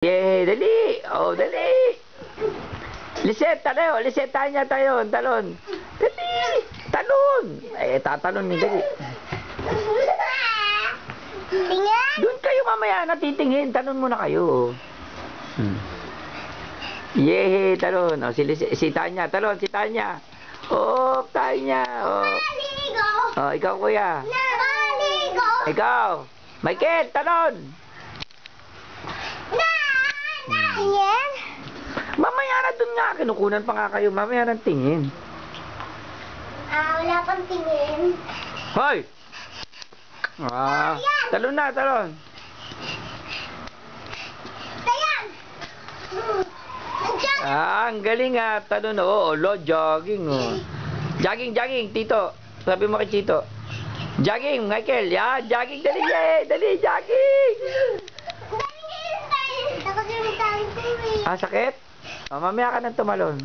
Yay, dali! Oh, dali! Lisette, tayo! Lisette, tayo niya tayo! Talon! Dali! Talon! Eh, tatalon ni dali. Tingin! Doon kayo mamaya natitingin. Talon muna kayo. Yay, talon. Oh, si Tanya, talon, si Tanya. Oh, Tanya. Oh. Naligo! Oh, ikaw kuya. Naligo! Ikaw. Michael, talon. Tingin! Mamaya na doon nga. Kinukunan pa nga kayo. Mamaya na tingin. Wala pang tingin. Hoy! Talon na, talon. Ayan! Andiyan! Ang galing nga. Talon, oh. Jogging, oh. Jogging, jogging, Tito. Sabi mo kay Tito. Jogging, Michael. Yan, jogging. Dali, dali, jogging. Takot yung tayo. Sakit? Oh, mamaya ka nang tumalon.